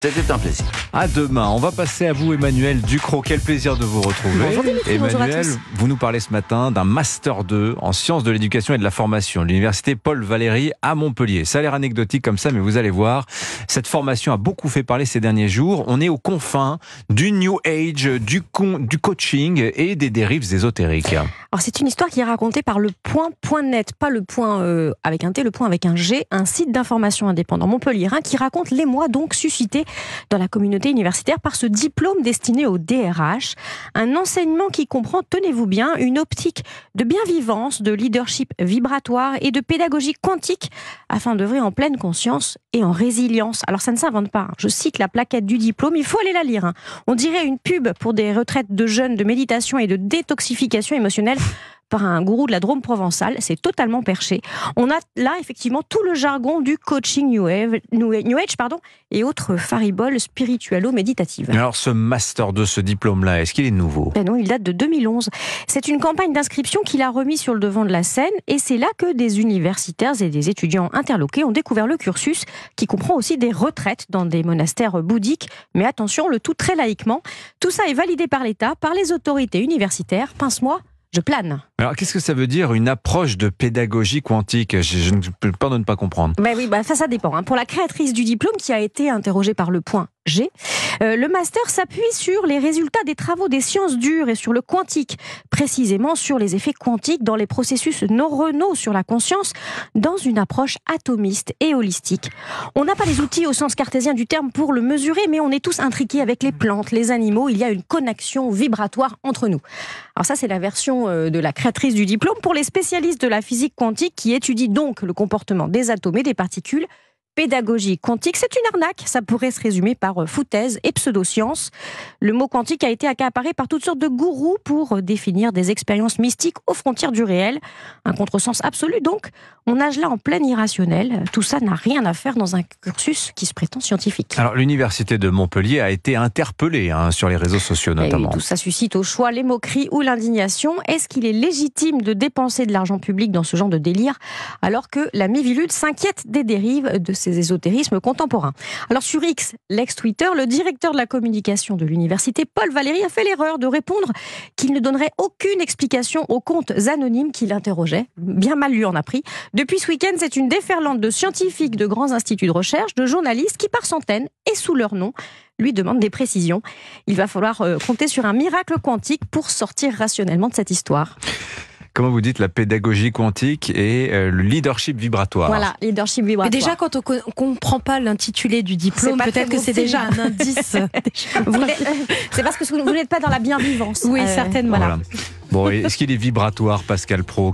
C'était un plaisir. À demain. On va passer à vous, Emmanuel Ducrot. Quel plaisir de vous retrouver. Bonjour Dimitri, bonjour à Emmanuel, tous. vous nous parlez ce matin d'un Master 2 en sciences de l'éducation et de la formation, l'université Paul Valéry à Montpellier. Ça a l'air anecdotique comme ça, mais vous allez voir, cette formation a beaucoup fait parler ces derniers jours. On est aux confins du New Age, du coaching et des dérives ésotériques. Alors c'est une histoire qui est racontée par le point.net, pas le point avec un T, le point avec un G, un site d'information indépendant montpelliérain qui raconte l'émoi donc suscité dans la communauté universitaire par ce diplôme destiné au DRH. Un enseignement qui comprend, tenez-vous bien, une optique de bienvivance, de leadership vibratoire et de pédagogie quantique afin d'œuvrer en pleine conscience et en résilience. Alors ça ne s'invente pas. Je cite la plaquette du diplôme, il faut aller la lire. On dirait une pub pour des retraites de jeunes de méditation et de détoxification émotionnelle par un gourou de la Drôme provençale. C'est totalement perché. On a là effectivement tout le jargon du coaching New Age et autres fariboles spiritualo-méditatives. Alors ce Master 2, ce diplôme-là, est-ce qu'il est nouveau ? Ben non, il date de 2011. C'est une campagne d'inscription qu'il a remis sur le devant de la scène et c'est là que des universitaires et des étudiants interloqués ont découvert le cursus qui comprend aussi des retraites dans des monastères bouddhiques. Mais attention, le tout très laïquement. Tout ça est validé par l'État, par les autorités universitaires. Pince-moi, je plane. Alors, qu'est-ce que ça veut dire, une approche de pédagogie quantique ? Je ne peux pas ne pas comprendre. Ben oui, ça dépend. Pour la créatrice du diplôme, qui a été interrogée par le point G, le master s'appuie sur les résultats des travaux des sciences dures et sur le quantique, précisément sur les effets quantiques dans les processus neuronaux sur la conscience, dans une approche atomiste et holistique. On n'a pas les outils au sens cartésien du terme pour le mesurer, mais on est tous intriqués avec les plantes, les animaux. Il y a une connexion vibratoire entre nous. Alors ça, c'est la version de la créatrice du diplôme. Pour les spécialistes de la physique quantique qui étudient donc le comportement des atomes et des particules, pédagogie quantique, c'est une arnaque. Ça pourrait se résumer par foutaise et pseudoscience. Le mot quantique a été accaparé par toutes sortes de gourous pour définir des expériences mystiques aux frontières du réel. Un contresens absolu donc. On nage là en plein irrationnel. Tout ça n'a rien à faire dans un cursus qui se prétend scientifique. Alors l'université de Montpellier a été interpellée sur les réseaux sociaux notamment. Et tout ça suscite au choix les moqueries ou l'indignation. Est-ce qu'il est légitime de dépenser de l'argent public dans ce genre de délire alors que la Miviludes s'inquiète des dérives de ces ésotérismes contemporains? Alors sur X, l'ex-Twitter, le directeur de la communication de l'université, Paul Valéry, a fait l'erreur de répondre qu'il ne donnerait aucune explication aux comptes anonymes qui l'interrogeaient. Bien mal lui en a pris. Depuis ce week-end, c'est une déferlante de scientifiques de grands instituts de recherche, de journalistes qui par centaines et sous leur nom lui demandent des précisions. Il va falloir compter sur un miracle quantique pour sortir rationnellement de cette histoire. Comment vous dites la pédagogie quantique et le leadership vibratoire? Voilà, leadership vibratoire. Mais déjà, quand on ne comprend pas l'intitulé du diplôme, peut-être que c'est déjà un indice. C'est parce que vous n'êtes pas dans la bienvivance. Oui, certainement. Voilà. Bon, est-ce qu'il est vibratoire, Pascal Praud ?